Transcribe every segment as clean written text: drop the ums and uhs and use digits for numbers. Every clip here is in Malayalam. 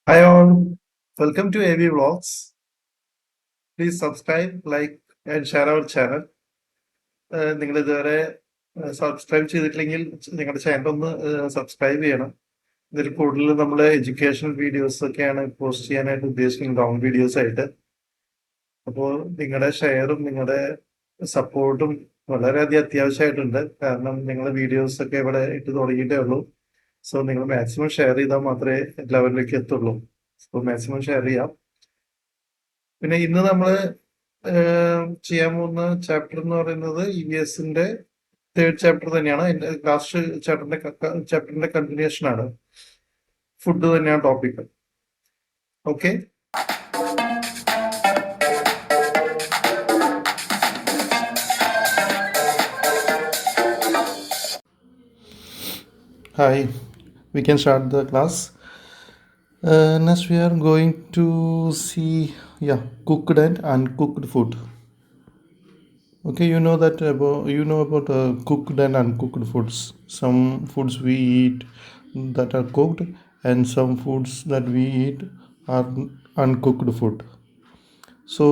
Hi all, welcome to AV Vlogs. Please subscribe, like and share our channel. നിങ്ങൾ ഇതുവരെ സബ്സ്ക്രൈബ് ചെയ്തിട്ടില്ലെങ്കിൽ നിങ്ങളുടെ ചാനൽ ഒന്ന് സബ്സ്ക്രൈബ് ചെയ്യണം. ഇതിൽ കൂടുതൽ നമ്മൾ എഡ്യൂക്കേഷണൽ വീഡിയോസ് ഒക്കെയാണ് പോസ്റ്റ് ചെയ്യാനായിട്ട് ഉദ്ദേശിക്കുന്നത്, ലോങ് വീഡിയോസ് ആയിട്ട്. അപ്പോൾ നിങ്ങളുടെ ഷെയറും നിങ്ങളുടെ സപ്പോർട്ടും വളരെയധികം അത്യാവശ്യമായിട്ടുണ്ട്. കാരണം നിങ്ങളുടെ വീഡിയോസ് ഒക്കെ ഇവിടെ ഇട്ട് തുടങ്ങിയിട്ടേ ഉള്ളൂ. സോ നിങ്ങൾ മാക്സിമം ഷെയർ ചെയ്താൽ മാത്രമേ എല്ലാവരിലേക്ക് എത്തുള്ളൂ. സോ മാക്സിമം ഷെയർ ചെയ്യാം. പിന്നെ ഇന്ന് നമ്മൾ ചെയ്യാൻ പോകുന്ന ചാപ്റ്റർ എന്ന് പറയുന്നത് EVSന്റെ തേർഡ് ചാപ്റ്റർ തന്നെയാണ്. ലാസ്റ്റ് ചാപ്റ്ററിന്റെ കണ്ടിന്യൂഷൻ ആണ്. ഫുഡ് തന്നെയാണ് topic. Okay, hi, we can start the class. Next we are going to see cooked and uncooked food. Okay, you know about cooked and uncooked foods. Some foods we eat that are cooked, and some foods that we eat are uncooked food. So,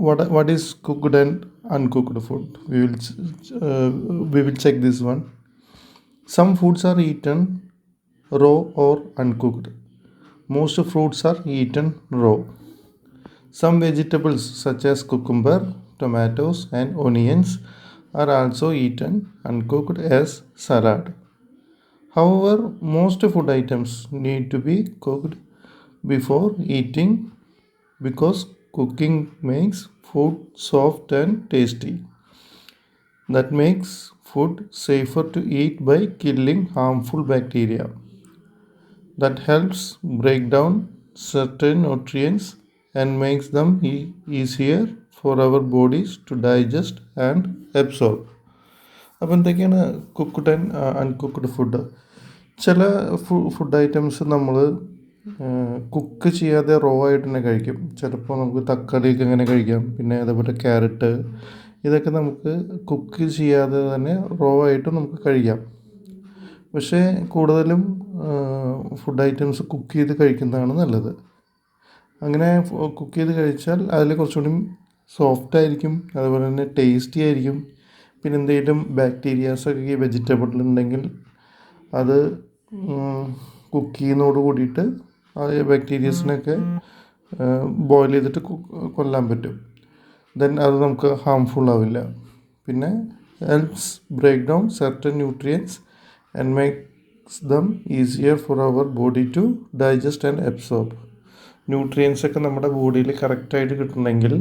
what is cooked and uncooked food? We will check this one. Some foods are eaten raw or uncooked. Most fruits are eaten raw. Some vegetables such as cucumber, tomatoes and onions are also eaten uncooked as salad. However, most food items need to be cooked before eating because cooking makes food soft and tasty. That makes food safer to eat by killing harmful bacteria. That helps break down certain nutrients and makes them easier for our bodies to digest and absorb. അപ്പം എന്തൊക്കെയാണ് കുക്ക്ഡ് ആൻഡ് അൺകുക്ക്ഡ് ഫുഡ്? ചില ഫുഡ് ഐറ്റംസ് നമ്മൾ കുക്ക് ചെയ്യാതെ റോ ആയിട്ട് തന്നെ കഴിക്കും. ചിലപ്പോൾ നമുക്ക് തക്കാളിയൊക്കെ അങ്ങനെ കഴിക്കാം. പിന്നെ അതേപോലെ ക്യാരറ്റ്, ഇതൊക്കെ നമുക്ക് കുക്ക് ചെയ്യാതെ തന്നെ റോ ആയിട്ട് നമുക്ക് കഴിക്കാം. പക്ഷേ കൂടുതലും ഫുഡ് ഐറ്റംസ് കുക്ക് ചെയ്ത് കഴിക്കുന്നതാണ് നല്ലത്. അങ്ങനെ കുക്ക് ചെയ്ത് കഴിച്ചാൽ അതിൽ കുറച്ചുകൂടി സോഫ്റ്റ് ആയിരിക്കും, അതുപോലെ തന്നെ ടേസ്റ്റി ആയിരിക്കും. പിന്നെ എന്തെങ്കിലും ബാക്ടീരിയാസൊക്കെ ഈ വെജിറ്റബിളിലുണ്ടെങ്കിൽ അത് കുക്ക് ചെയ്യുന്നതോട് കൂടിയിട്ട് ആ ബാക്ടീരിയസിനൊക്കെ ബോയിൽ ചെയ്തിട്ട് കൊല്ലാൻ പറ്റും. ദെൻ അത് നമുക്ക് ഹാംഫുൾ ആവില്ല. പിന്നെ helps break down certain nutrients and makes them easier for our body to digest and absorb. ന്യൂട്രിയൻസൊക്കെ നമ്മുടെ ബോഡിയിൽ കറക്റ്റായിട്ട് കിട്ടണമെങ്കിൽ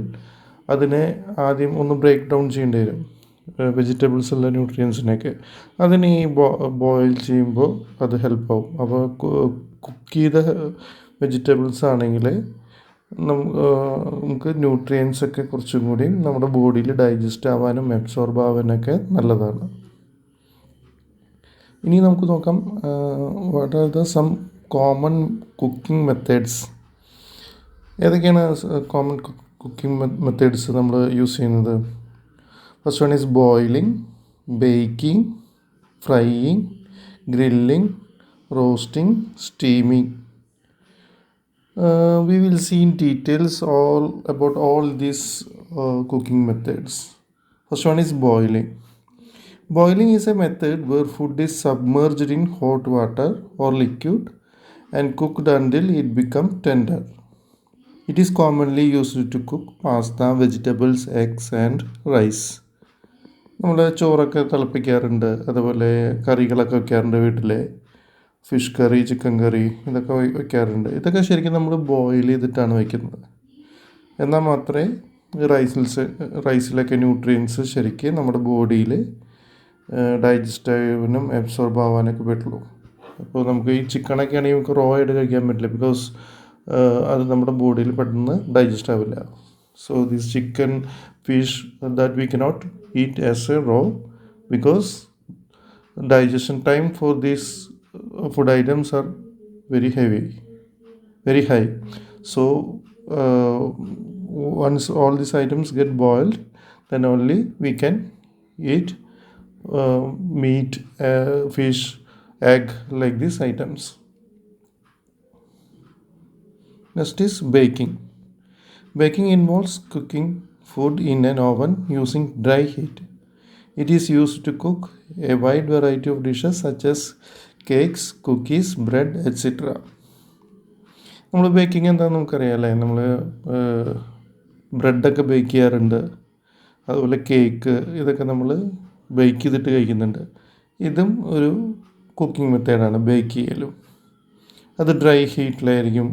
അതിനെ ആദ്യം ഒന്ന് ബ്രേക്ക് ഡൗൺ ചെയ്യേണ്ടി വരും, വെജിറ്റബിൾസുള്ള ന്യൂട്രിയൻസിനെയൊക്കെ. അതിന് ഈ ബോയിൽ ചെയ്യുമ്പോൾ അത് ഹെൽപ്പാവും. അപ്പോൾ കുക്ക് ചെയ്ത വെജിറ്റബിൾസ് ആണെങ്കിൽ നമുക്ക് ന്യൂട്രിയൻസൊക്കെ കുറച്ചും കൂടി നമ്മുടെ ബോഡിയിൽ ഡൈജസ്റ്റ് ആവാനും അബ്സോർബ് ആവാനൊക്കെ നല്ലതാണ്. ഇനി നമുക്ക് നോക്കാം, what are the sum common cooking methods. ഏതൊക്കെയാണ് കോമൺ കുക്കിംഗ് മെത്തേഡ്സ് നമ്മൾ യൂസ് ചെയ്യുന്നത്? First one is boiling, baking, frying, grilling, roasting, steaming. We will see in details about all these cooking methods. First one is boiling. Boiling is a method where food is submerged in hot water or liquid and cooked until it becomes tender. It is commonly used to cook pasta, vegetables, eggs and rice. നമ്മൾ ചോറൊക്കെ തിളപ്പിക്കാറുണ്ട്, അതുപോലെ കറികളൊക്കെ വയ്ക്കാറുണ്ട് വീട്ടിൽ. ഫിഷ് കറി, ചിക്കൻ കറി, ഇതൊക്കെ വയ്ക്കാറുണ്ട്. ഇതൊക്കെ ശരിക്കും നമ്മൾ ബോയിൽ ചെയ്തിട്ടാണ് വയ്ക്കുന്നത്. എന്നാൽ മാത്രമേ റൈസിലൊക്കെ ന്യൂട്രിയൻസ് ശരിക്കും നമ്മുടെ ബോഡിയിൽ ഡൈജസ്റ്റ് ആവാനും അബ്സോർബ് ആവാനൊക്കെ പറ്റുള്ളൂ. അപ്പോൾ നമുക്ക് ഈ ചിക്കനൊക്കെ ആണെങ്കിൽ നമുക്ക് റോ ആയിട്ട് കഴിക്കാൻ പറ്റില്ല, ബിക്കോസ് അത് നമ്മുടെ ബോഡിയിൽ പെട്ടെന്ന് ഡൈജസ്റ്റ് ആവില്ല. So this chicken, fish that we cannot eat as a raw because digestion time for these food items are very high. So once all these items get boiled, then only we can eat meat, fish, egg, like these items. Next is baking. Baking involves cooking food in an oven using dry heat. It is used to cook a wide variety of dishes such as cakes, cookies, bread, etc. നമ്മൾ ബേക്കിംഗ് എന്താണെന്ന് നമുക്കറിയാം അല്ലേ. നമ്മൾ ബ്രെഡൊക്കെ ബേക്ക് ചെയ്യാറുണ്ട്, അതുപോലെ കേക്ക്, ഇതൊക്കെ നമ്മൾ ബേക്ക് ചെയ്തിട്ട് കഴിക്കുന്നുണ്ട്. ഇതും ഒരു കുക്കിംഗ് മെത്തേഡാണ്, ബേക്ക് ചെയ്യലും. അത് ഡ്രൈ ഹീറ്റിലായിരിക്കും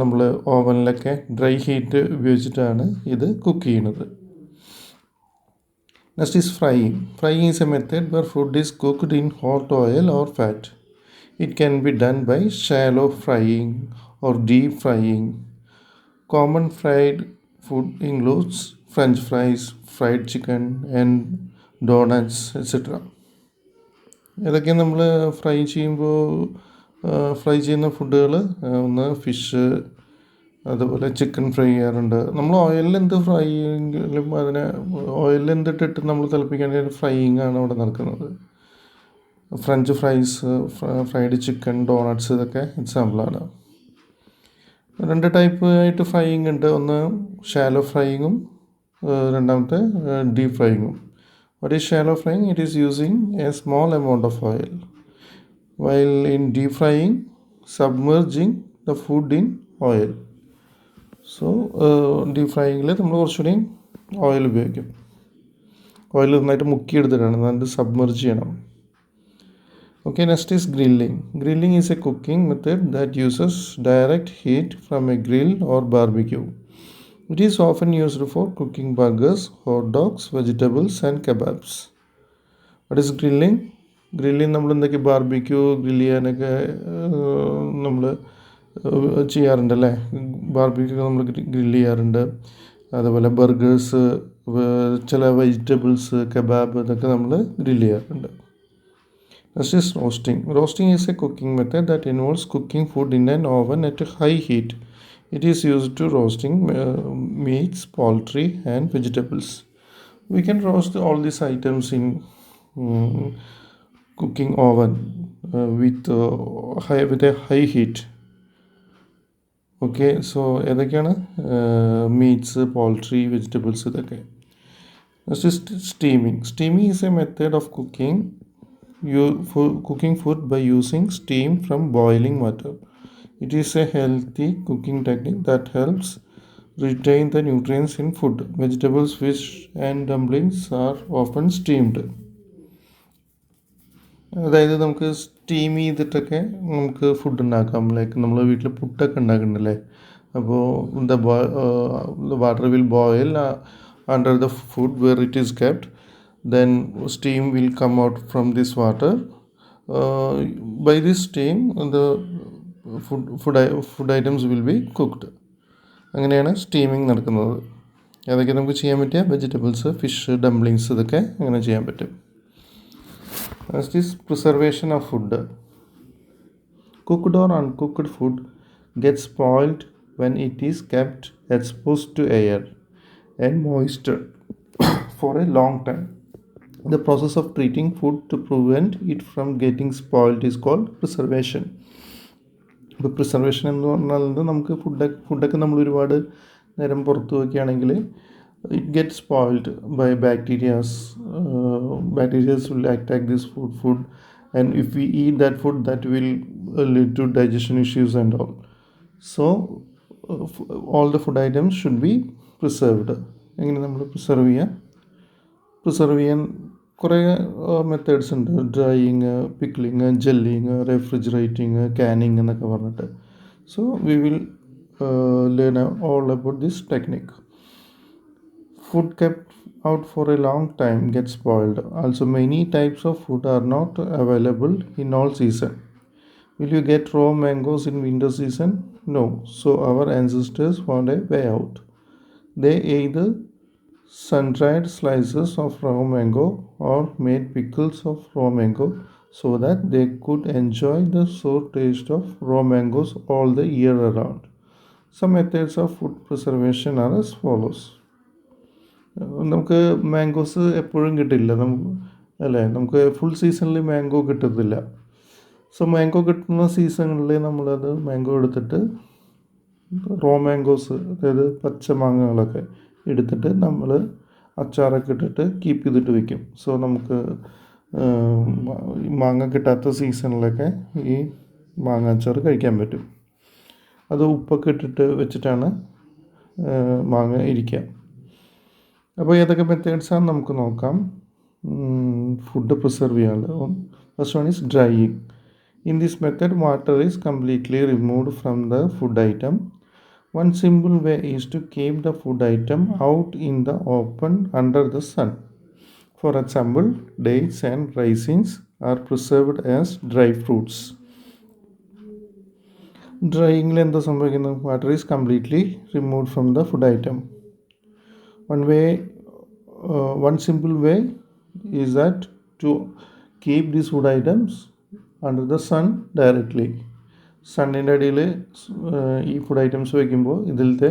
നമ്മൾ ഓവനിലൊക്കെ ഡ്രൈ ഹീറ്റ് ഉപയോഗിച്ചിട്ടാണ് ഇത് കുക്ക് ചെയ്യുന്നത്. Next is frying. Frying is A method where food is cooked in hot oil or fat. It can be done by shallow frying or deep frying. Common fried food includes French fries, fried chicken, and donuts, etc. ഇതൊക്കെ നമ്മൾ ഫ്രൈ ചെയ്യുന്ന ഫുഡുകൾ, ഒന്ന് ഫിഷ്, അതുപോലെ ചിക്കൻ ഫ്രൈ ചെയ്യാറുണ്ട്. നമ്മൾ ഓയിലിൽ എന്ത് ഫ്രൈ ചെയ്യെങ്കിലും അതിനെ ഓയിലിൽ എന്തിട്ടിട്ട് നമ്മൾ തിളപ്പിക്കുകയാണെങ്കിൽ ഫ്രൈയിങ് ആണ് അവിടെ നടക്കുന്നത്. French fries, fried chicken, doughnuts, ഇതൊക്കെ എക്സാമ്പിളാണ്. 2 ടൈപ്പ് ആയിട്ട് ഫ്രൈയിങ് ഉണ്ട്. ഒന്ന് ഷാലോ ഫ്രൈയിങ്ങും രണ്ടാമത്തെ deep ഫ്രൈയിങ്ങും. What is shallow frying? It is using a small amount of oil, while in deep frying, submerging the food in oil. So deep ഫ്രൈയിങ്ങിൽ നമ്മൾ കുറച്ചുകൂടി ഓയിൽ ഉപയോഗിക്കും. ഓയിൽ നന്നായിട്ട് മുക്കിയെടുത്തിട്ടാണ്, നന്നായിട്ട് സബ്മർജ് ചെയ്യണം. Okay, next is grilling. Grilling is a cooking method that uses direct heat from a grill or barbecue. It is often used for cooking burgers, hot dogs, vegetables and kebabs. What is grilling? Grilling നമ്മൾ എന്തൊക്കെ ബാർബിക്യൂ ഗ്രില്ല് ചെയ്യാനൊക്കെ നമ്മൾ ചെയ്യാറുണ്ടല്ലേ. ബാർബിക്യൂ നമ്മൾ ഗ്രില്ല് ചെയ്യാറുണ്ട്. അതുപോലെ ബർഗേഴ്സ്, ചില വെജിറ്റബിൾസ്, കബാബ്, ഇതൊക്കെ നമ്മൾ ഗ്രില്ല് ചെയ്യാറുണ്ട്. Next is roasting. Roasting is a cooking method that involves cooking food in an oven at a high heat. It is used to roasting meats, poultry and vegetables. We can roast all these items in cooking oven with a high heat. Okay, so ഏതൊക്കെയാണ് മീറ്റ്സ്, പോൾട്രി, വെജിറ്റബിൾസ്, ഇതൊക്കെ. Next is steaming. Steaming is a method of cooking food by using steam from boiling water. It is a healthy cooking technique that helps retain the nutrients in food. Vegetables, fish and dumplings are often steamed. അതായത് നമുക്ക് സ്റ്റീം ചെയ്തിട്ടൊക്കെ നമുക്ക് ഫുഡ് ഉണ്ടാക്കാം. ലൈക്ക് നമ്മൾ വീട്ടിൽ പുട്ടൊക്കെ ഉണ്ടാക്കുന്നുണ്ടല്ലേ. അപ്പോൾ the water will boil under the food where it is kept. Then steam will come out from this water. By this steam the food items will be cooked. അങ്ങനെയാണ് സ്റ്റീമിങ് നടക്കുന്നത്. അതൊക്കെ നമുക്ക് ചെയ്യാൻ പറ്റിയ വെജിറ്റബിൾസ്, ഫിഷ്, ഡംപ്ലിങ്സ്, ഇതൊക്കെ അങ്ങനെ ചെയ്യാൻ പറ്റും. Next is preservation of food. Cooked or uncooked food gets spoiled when it is kept exposed to air and moisture for a long time. The process of treating food to prevent it from getting spoiled is called preservation. ഇപ്പോൾ പ്രിസർവേഷൻ എന്ന് പറഞ്ഞാൽ നമുക്ക് ഫുഡൊക്കെ നമ്മൾ ഒരുപാട് നേരം പുറത്ത് വയ്ക്കുകയാണെങ്കിൽ it gets spoiled by bacterias. Bacterias will attack this food, and if we eat that food, that will lead to digestion issues and all. So all the food items should be preserved. എങ്ങനെ നമ്മൾ പ്രിസർവ് ചെയ്യാൻ കുറേ മെത്തേഡ്സ് ഉണ്ട്. ഡ്രൈയിങ്, പിക്ലിങ്, ജെല്ലിങ്, റെഫ്രിജറേറ്റിങ്, കാനിങ് എന്നൊക്കെ പറഞ്ഞിട്ട്. So we will learn all about this technique. Food kept out for a long time gets spoiled. Also, many types of food are not available in all season. Will you get raw mangoes in winter season? No. So our ancestors found a way out. They either sun-dried slices of raw mango or made pickles of raw mango so that they could enjoy the sour taste of raw mangoes all the year around. Some methods of food preservation are as follows. നമുക്ക് മാംഗോസ് എപ്പോഴും കിട്ടില്ല, അല്ലേ. നമുക്ക് ഫുൾ സീസണിൽ മാംഗോ കിട്ടത്തില്ല. സോ മാംഗോ കിട്ടുന്ന സീസണിൽ നമ്മളത് മാംഗോ എടുത്തിട്ട് റോ മാംഗോസ്, അതായത് പച്ച മാങ്ങകളൊക്കെ എടുത്തിട്ട് നമ്മൾ അച്ചാറൊക്കെ ഇട്ടിട്ട് കീപ്പ് ചെയ്തിട്ട് വെക്കും. സോ നമുക്ക് മാങ്ങ കിട്ടാത്ത സീസണിലൊക്കെ ഈ മാങ്ങ അച്ചാർ കഴിക്കാൻ പറ്റും. അത് ഉപ്പൊക്കെ ഇട്ടിട്ട് വെച്ചിട്ടാണ് മാങ്ങ ഇരിക്കുക. അപ്പോൾ ഏതൊക്കെ മെത്തേഡ്സാണ് നമുക്ക് നോക്കാം ഫുഡ് പ്രിസർവ് ചെയ്യാനുള്ളത്. First one is drying. In this method water is completely removed from the food item. One simple way is to keep the food item out in the open under the sun. For example, dates and raisins are preserved as dry fruits. ഡ്രൈയിങ്ങിൽ എന്താ സംഭവിക്കുന്നത്? Water is completely removed from the food item. One simple way is that to keep these food items under the sun directly. സണ്ണിൻ്റെ അടിയിൽ ഈ ഫുഡ് ഐറ്റംസ് വയ്ക്കുമ്പോൾ ഇതിലത്തെ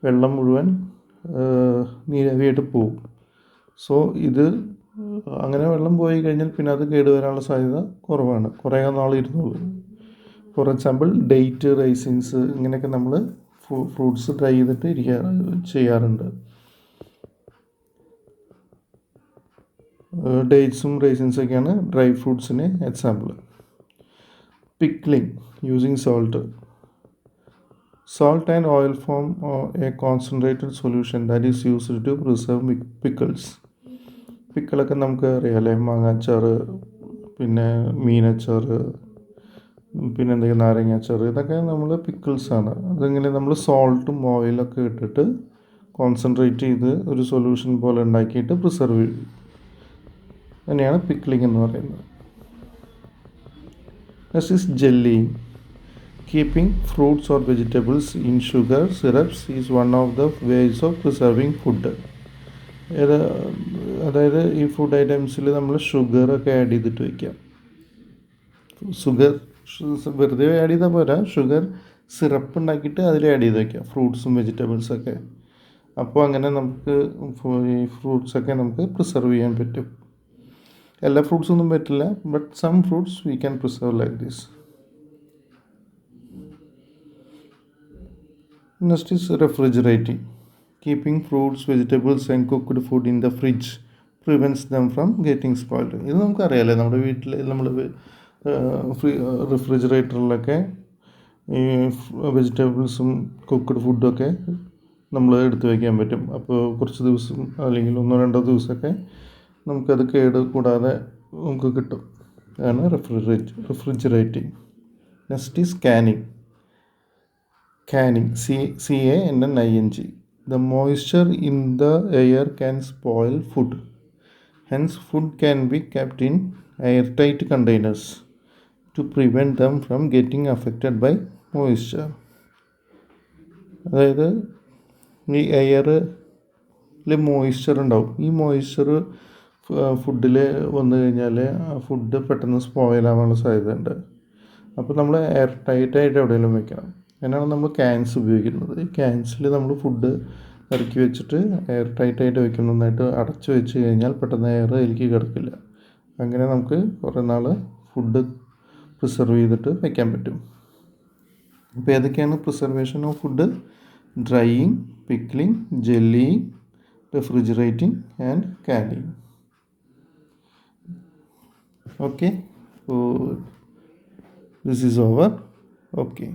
വെള്ളം മുഴുവൻ നീരാവിയായിട്ട് പോവും. സോ ഇത് അങ്ങനെ വെള്ളം പോയി കഴിഞ്ഞാൽ പിന്നെ അത് കേടുവരാനുള്ള സാധ്യത കുറവാണ്, കുറേ നാൾ ഇരുന്നുള്ളൂ. ഫോർ എക്സാമ്പിൾ ഡേറ്റ്, റൈസിൻസ് ഇങ്ങനെയൊക്കെ നമ്മൾ ഫ്രൂട്ട്സ് ഡ്രൈ ചെയ്തിട്ട് ചെയ്യാറുണ്ട്. ഡേറ്റ്സും റൈസിൻസൊക്കെയാണ് ഡ്രൈ ഫ്രൂട്ട്സിന് example. Pickling using salt. Salt and oil form a concentrated solution that is used to preserve pickles. പിക്കിളൊക്കെ നമുക്ക് അറിയാമല്ലേ, മാങ്ങാച്ചാറ്, പിന്നെ മീനച്ചാറ്, പിന്നെ എന്തെങ്കിലും നാരങ്ങാച്ചാറ്, ഇതൊക്കെ നമ്മൾ പിക്കിൾസാണ്. അതിങ്ങനെ നമ്മൾ സോൾട്ടും ഓയിലൊക്കെ ഇട്ടിട്ട് കോൺസെൻട്രേറ്റ് ചെയ്ത് ഒരു സൊല്യൂഷൻ പോലെ ഉണ്ടാക്കിയിട്ട് പ്രിസർവ് ചെയ്യും. തന്നെയാണ് പിക്ലിംഗ് എന്ന് പറയുന്നത്. Next is jellying. Keeping fruits or vegetables in sugar syrups is one of the ways of preserving food. അതായത് ഈ ഫുഡ് ഐറ്റംസിൽ നമ്മൾ ഷുഗറൊക്കെ ആഡ് ചെയ്തിട്ട് വയ്ക്കാം. വെറുതെ ആഡ് ചെയ്താൽ പോരാ, ഷുഗർ സിറപ്പ് ഉണ്ടാക്കിയിട്ട് അതിൽ ആഡ് ചെയ്ത് വയ്ക്കാം, ഫ്രൂട്ട്സും വെജിറ്റബിൾസൊക്കെ. അപ്പോൾ അങ്ങനെ നമുക്ക് ഈ ഫ്രൂട്ട്സൊക്കെ നമുക്ക് പ്രിസർവ് ചെയ്യാൻ പറ്റും. എല്ലാ ഫ്രൂട്ട്സൊന്നും പറ്റില്ല, but some fruits we can preserve like this. Next is refrigerating. Keeping fruits, vegetables and cooked food in the fridge prevents them from getting spoiled. ഇത് നമുക്കറിയാമല്ലേ, നമ്മുടെ വീട്ടിൽ നമ്മൾ റെഫ്രിജറേറ്ററിലൊക്കെ ഈ വെജിറ്റബിൾസും കുക്ക്ഡ് ഫുഡൊക്കെ നമ്മൾ എടുത്ത് വയ്ക്കാൻ പറ്റും. അപ്പോൾ കുറച്ച് ദിവസം അല്ലെങ്കിൽ 1-2 ദിവസമൊക്കെ നമുക്കത് കേട് കൂടാതെ നമുക്ക് കിട്ടും. അതാണ് refrigerating. Next is Canning. CANNING. The moisture in the air can spoil food. Hence, food can be kept in airtight containers to prevent them from getting affected by moisture. അതായത് ഈ എയറിൽ മോയ്സ്ചർ ഉണ്ടാവും. ഈ മോയ്സ്ചർ ഫുഡിൽ വന്നു കഴിഞ്ഞാൽ ആ ഫുഡ് പെട്ടെന്ന് സ്പോയിൽ ആവാനുള്ള സാധ്യതയുണ്ട്. അപ്പോൾ നമ്മൾ എയർ ടൈറ്റായിട്ട് എവിടെയെങ്കിലും വെക്കണം. അതിനാണ് നമ്മൾ ക്യാൻസ് ഉപയോഗിക്കുന്നത്. ഈ ക്യാൻസിൽ നമ്മൾ ഫുഡ് ഇറക്കി വെച്ചിട്ട് എയർ ടൈറ്റായിട്ട് വെക്കണം. നന്നായിട്ട് അടച്ചു വെച്ച് കഴിഞ്ഞാൽ പെട്ടെന്ന് എയർ അതിലേക്ക് കിടക്കില്ല. അങ്ങനെ നമുക്ക് കുറേ നാൾ ഫുഡ് പ്രിസർവ് ചെയ്തിട്ട് വയ്ക്കാൻ പറ്റും. അപ്പോൾ ഏതൊക്കെയാണ് preservation of food? Drying, pickling, jelling, refrigerating and canning. Okay, so this is over. Okay.